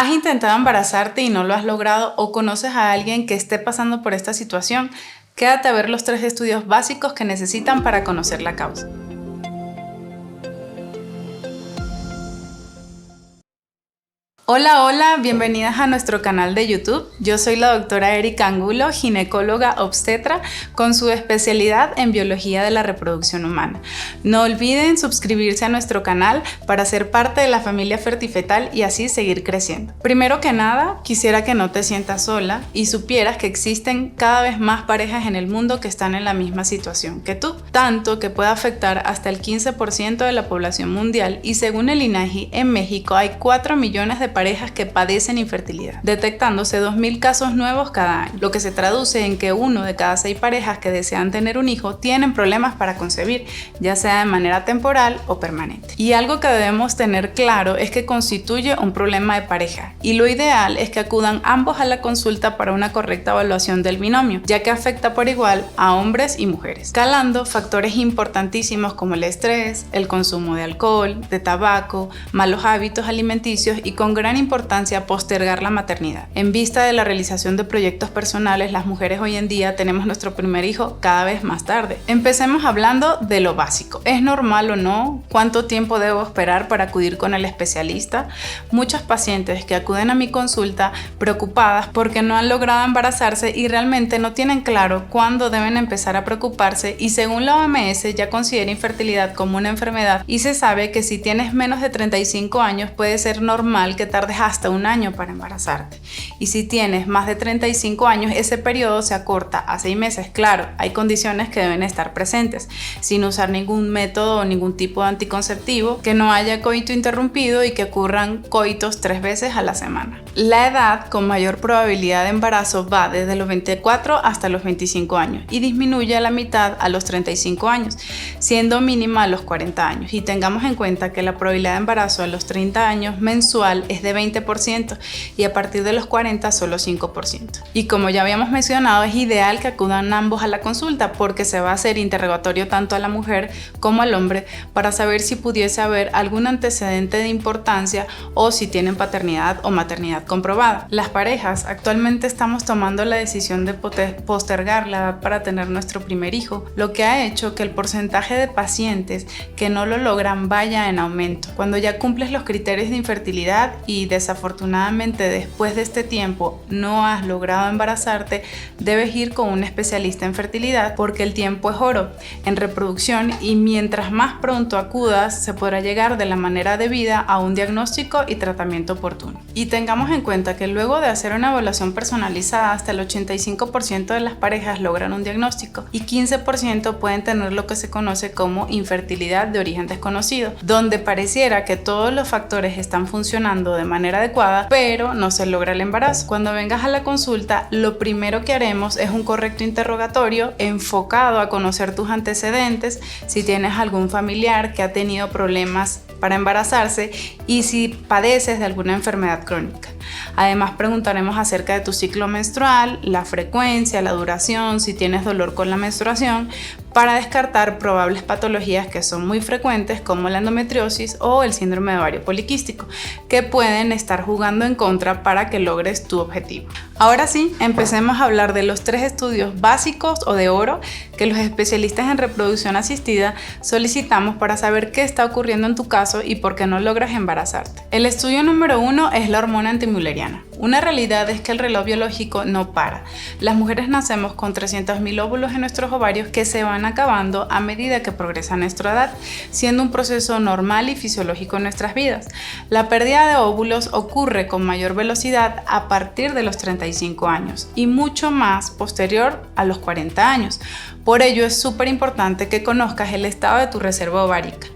¿Has intentado embarazarte y no lo has logrado o conoces a alguien que esté pasando por esta situación? Quédate a ver los 3 estudios básicos que necesitan para conocer la causa. Hola, bienvenidas a nuestro canal de YouTube. Yo soy la doctora Erika Angulo, ginecóloga obstetra con su especialidad en biología de la reproducción humana. No olviden suscribirse a nuestro canal para ser parte de la familia Fertifetal y así seguir creciendo. Primero que nada, quisiera que no te sientas sola y supieras que existen cada vez más parejas en el mundo que están en la misma situación que tú, tanto que puede afectar hasta el 15% de la población mundial y según el INEGI, en México hay 4 millones de parejas que padecen infertilidad, detectándose 2.000 casos nuevos cada año, lo que se traduce en que 1 de cada 6 parejas que desean tener un hijo tienen problemas para concebir, ya sea de manera temporal o permanente. Y algo que debemos tener claro es que constituye un problema de pareja y lo ideal es que acudan ambos a la consulta para una correcta evaluación del binomio, ya que afecta por igual a hombres y mujeres, escalando factores importantísimos como el estrés, el consumo de alcohol, de tabaco, malos hábitos alimenticios y con gran importancia postergar la maternidad. En vista de la realización de proyectos personales, las mujeres hoy en día tenemos nuestro primer hijo cada vez más tarde. Empecemos hablando de lo básico. ¿Es normal o no? ¿Cuánto tiempo debo esperar para acudir con el especialista? Muchas pacientes que acuden a mi consulta preocupadas porque no han logrado embarazarse y realmente no tienen claro cuándo deben empezar a preocuparse y según la OMS ya considera infertilidad como una enfermedad y se sabe que si tienes menos de 35 años puede ser normal que tardes hasta 1 año para embarazarte. Y si tienes más de 35 años, ese periodo se acorta a 6 meses. Claro, hay condiciones que deben estar presentes, sin usar ningún método o ningún tipo de anticonceptivo, que no haya coito interrumpido y que ocurran coitos 3 veces a la semana. La edad con mayor probabilidad de embarazo va desde los 24 hasta los 25 años y disminuye a la mitad a los 35 años, siendo mínima a los 40 años. Y tengamos en cuenta que la probabilidad de embarazo a los 30 años mensual es de 20% y a partir de los 40 solo 5%. Y como ya habíamos mencionado, es ideal que acudan ambos a la consulta porque se va a hacer interrogatorio tanto a la mujer como al hombre para saber si pudiese haber algún antecedente de importancia o si tienen paternidad o maternidad comprobada. Las parejas actualmente estamos tomando la decisión de postergar la edad para tener nuestro primer hijo, lo que ha hecho que el porcentaje de pacientes que no lo logran vaya en aumento. Cuando ya cumples los criterios de infertilidad y desafortunadamente después de este tiempo no has logrado embarazarte, debes ir con un especialista en fertilidad porque el tiempo es oro en reproducción y mientras más pronto acudas se podrá llegar de la manera debida a un diagnóstico y tratamiento oportuno. Y tengamos en cuenta que luego de hacer una evaluación personalizada hasta el 85% de las parejas logran un diagnóstico y 15% pueden tener lo que se conoce como infertilidad de origen desconocido, donde pareciera que todos los factores están funcionando de manera adecuada, pero no se logra el embarazo. Cuando vengas a la consulta, lo primero que haremos es un correcto interrogatorio enfocado a conocer tus antecedentes, si tienes algún familiar que ha tenido problemas para embarazarse y si padeces de alguna enfermedad crónica. Además, preguntaremos acerca de tu ciclo menstrual, la frecuencia, la duración, si tienes dolor con la menstruación, para descartar probables patologías que son muy frecuentes como la endometriosis o el síndrome de ovario poliquístico, que pueden estar jugando en contra para que logres tu objetivo. Ahora sí, empecemos a hablar de los 3 estudios básicos o de oro que los especialistas en reproducción asistida solicitamos para saber qué está ocurriendo en tu caso y por qué no logras embarazarte. El estudio número 1 es la hormona antimülleriana. Una realidad es que el reloj biológico no para. Las mujeres nacemos con 300.000 óvulos en nuestros ovarios que se van acabando a medida que progresa nuestra edad, siendo un proceso normal y fisiológico en nuestras vidas. La pérdida de óvulos ocurre con mayor velocidad a partir de los 35 años y mucho más posterior a los 40 años. Por ello es súper importante que conozcas el estado de tu reserva ovárica.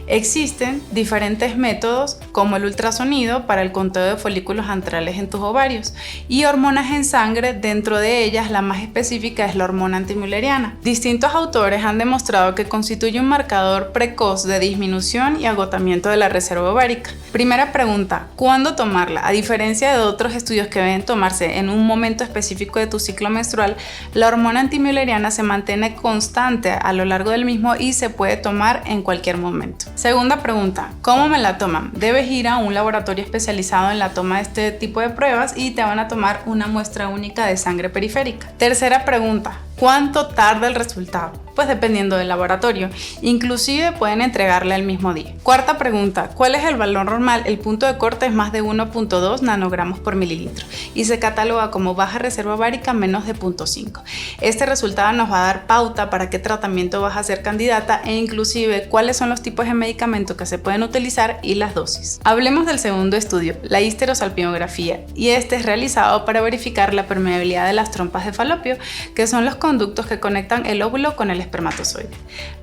Existen diferentes métodos como el ultrasonido para el conteo de folículos antrales en tus ovarios y hormonas en sangre, dentro de ellas la más específica es la hormona antimülleriana. Distintos autores han demostrado que constituye un marcador precoz de disminución y agotamiento de la reserva ovárica. Primera pregunta, ¿cuándo tomarla? A diferencia de otros estudios que deben tomarse en un momento específico de tu ciclo menstrual, la hormona antimülleriana se mantiene constante a lo largo del mismo y se puede tomar en cualquier momento. Segunda pregunta, ¿cómo me la toman? Debes ir a un laboratorio especializado en la toma de este tipo de pruebas y te van a tomar una muestra única de sangre periférica. Tercera pregunta, ¿cuánto tarda el resultado? Pues dependiendo del laboratorio, inclusive pueden entregarle el mismo día. Cuarta pregunta, ¿cuál es el valor normal? El punto de corte es más de 1.2 nanogramos por mililitro y se cataloga como baja reserva ovárica menos de 0.5. Este resultado nos va a dar pauta para qué tratamiento vas a ser candidata e inclusive cuáles son los tipos de medicamentos que se pueden utilizar y las dosis. Hablemos del segundo estudio, la histerosalpingografía, y este es realizado para verificar la permeabilidad de las trompas de falopio, que son los conductos que conectan el óvulo con el espermatozoide.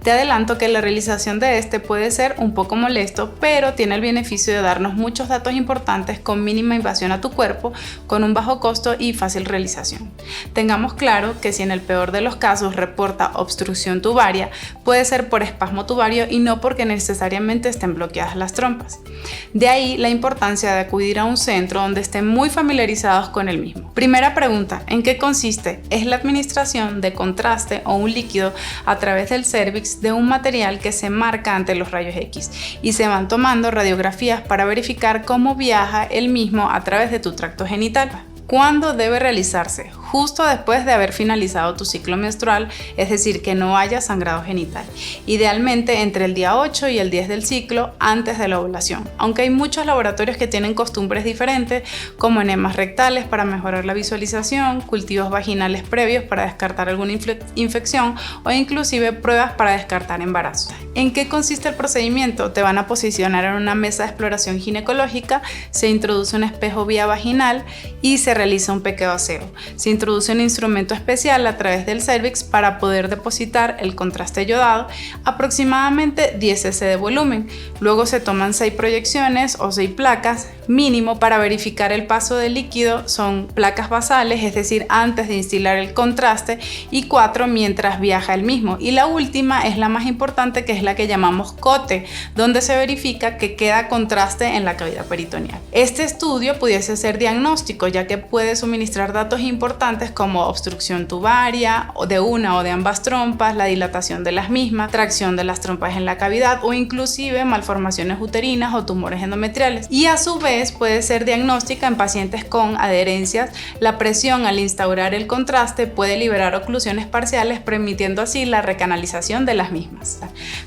Te adelanto que la realización de este puede ser un poco molesto, pero tiene el beneficio de darnos muchos datos importantes con mínima invasión a tu cuerpo, con un bajo costo y fácil realización. Tengamos claro que si en el peor de los casos reporta obstrucción tubaria, puede ser por espasmo tubario y no porque necesariamente estén bloqueadas las trompas. De ahí la importancia de acudir a un centro donde estén muy familiarizados con el mismo. Primera pregunta, ¿en qué consiste? Es la administración de contraste o un líquido a través del cérvix de un material que se marca ante los rayos X y se van tomando radiografías para verificar cómo viaja el mismo a través de tu tracto genital. ¿Cuándo debe realizarse? Justo después de haber finalizado tu ciclo menstrual, es decir, que no haya sangrado genital. Idealmente entre el día 8 y el 10 del ciclo, antes de la ovulación. Aunque hay muchos laboratorios que tienen costumbres diferentes, como enemas rectales para mejorar la visualización, cultivos vaginales previos para descartar alguna infección o inclusive pruebas para descartar embarazo. ¿En qué consiste el procedimiento? Te van a posicionar en una mesa de exploración ginecológica, se introduce un espejo vía vaginal y se realiza un pequeño aseo. Se introduce un instrumento especial a través del cérvix para poder depositar el contraste yodado, aproximadamente 10 cc de volumen. Luego se toman 6 proyecciones o 6 placas mínimo para verificar el paso del líquido. Son placas basales, es decir, antes de instilar el contraste, y 4 mientras viaja el mismo. Y la última es la más importante, que es la que llamamos cote, donde se verifica que queda contraste en la cavidad peritoneal. Este estudio pudiese ser diagnóstico, ya que puede suministrar datos importantes como obstrucción tubaria o de una o de ambas trompas, la dilatación de las mismas, tracción de las trompas en la cavidad o inclusive malformaciones uterinas o tumores endometriales. Y a su vez puede ser diagnóstica en pacientes con adherencias. La presión al instaurar el contraste puede liberar oclusiones parciales, permitiendo así la recanalización de las mismas.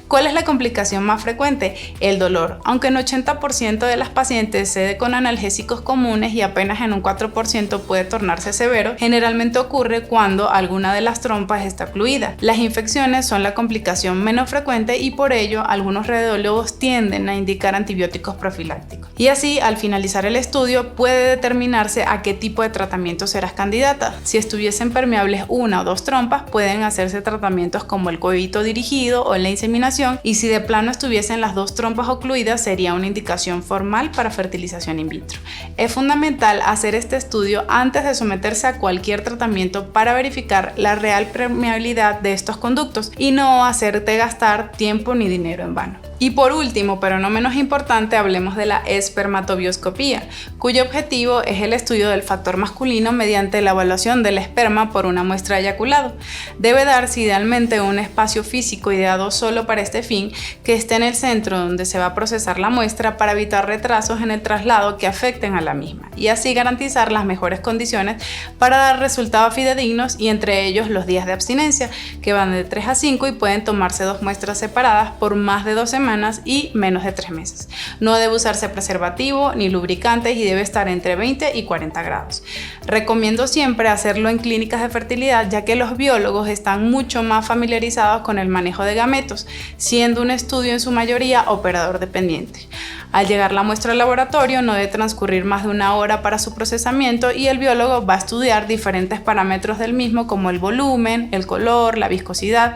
¿Cuál es la complicación más frecuente? El dolor. Aunque en 80% de las pacientes cede con analgésicos comunes y apenas en un 4% puede tornarse severo, generalmente ocurre cuando alguna de las trompas está ocluida. Las infecciones son la complicación menos frecuente y por ello algunos radiólogos tienden a indicar antibióticos profilácticos. Y así, al finalizar el estudio, puede determinarse a qué tipo de tratamiento serás candidata. Si estuviesen permeables una o dos trompas, pueden hacerse tratamientos como el coito dirigido o la inseminación, y si de plano estuviesen las dos trompas ocluidas, sería una indicación formal para fertilización in vitro. Es fundamental hacer este estudio antes de someterse a cualquier tratamiento para verificar la real permeabilidad de estos conductos y no hacerte gastar tiempo ni dinero en vano. Y por último, pero no menos importante, hablemos de la espermatobioscopía, cuyo objetivo es el estudio del factor masculino mediante la evaluación del esperma por una muestra de eyaculado. Debe darse idealmente un espacio físico ideado solo para este fin, que esté en el centro donde se va a procesar la muestra para evitar retrasos en el traslado que afecten a la misma y así garantizar las mejores condiciones para dar resultados fidedignos, y entre ellos los días de abstinencia, que van de 3 a 5 y pueden tomarse 2 muestras separadas por más de 2 semanas y menos de 3 meses. No debe usarse preservativo ni lubricantes y debe estar entre 20 y 40 grados. Recomiendo siempre hacerlo en clínicas de fertilidad, ya que los biólogos están mucho más familiarizados con el manejo de gametos, siendo un estudio en su mayoría operador dependiente. Al llegar la muestra al laboratorio no debe transcurrir más de 1 hora para su procesamiento y el biólogo va a estudiar diferentes parámetros del mismo como el volumen, el color, la viscosidad,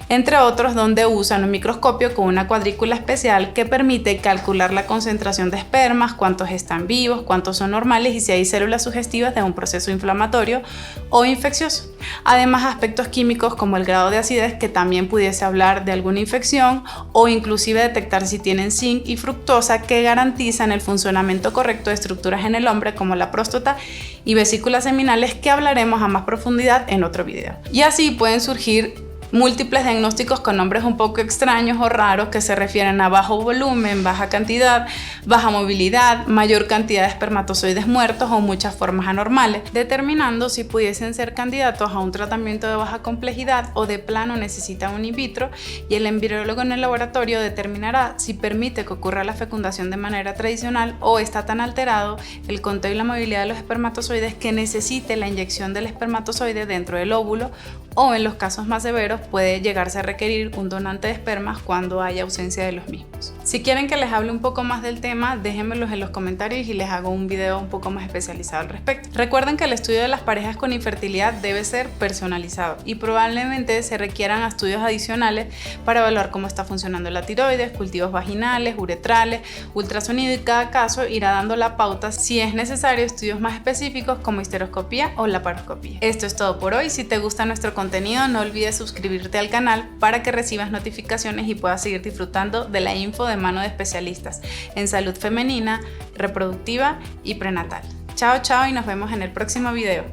entre otros, donde usan un microscopio con una cuadrícula especial que permite calcular la concentración de espermas, cuántos están vivos, cuántos son normales y si hay células sugestivas de un proceso inflamatorio o infeccioso. Además, aspectos químicos como el grado de acidez, que también pudiese hablar de alguna infección, o inclusive detectar si tienen zinc y fructosa, que garantizan el funcionamiento correcto de estructuras en el hombre como la próstata y vesículas seminales, que hablaremos a más profundidad en otro video. Y así pueden surgir múltiples diagnósticos con nombres un poco extraños o raros que se refieren a bajo volumen, baja cantidad, baja movilidad, mayor cantidad de espermatozoides muertos o muchas formas anormales, determinando si pudiesen ser candidatos a un tratamiento de baja complejidad o de plano necesitan un in vitro, y el embriólogo en el laboratorio determinará si permite que ocurra la fecundación de manera tradicional o está tan alterado el conteo y la movilidad de los espermatozoides que necesite la inyección del espermatozoide dentro del óvulo, o en los casos más severos puede llegarse a requerir un donante de espermas cuando haya ausencia de los mismos. Si quieren que les hable un poco más del tema, déjenmelos en los comentarios y les hago un video un poco más especializado al respecto. Recuerden que el estudio de las parejas con infertilidad debe ser personalizado y probablemente se requieran estudios adicionales para evaluar cómo está funcionando la tiroides, cultivos vaginales, uretrales, ultrasonido, y cada caso irá dando la pauta si es necesario estudios más específicos como histeroscopía o laparoscopía. Esto es todo por hoy. Si te gusta nuestro contenido, no olvides suscribirte al canal para que recibas notificaciones y puedas seguir disfrutando de la info de mano de especialistas en salud femenina, reproductiva y prenatal. Chao, chao, y nos vemos en el próximo video.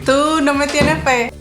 Tú no me tienes fe.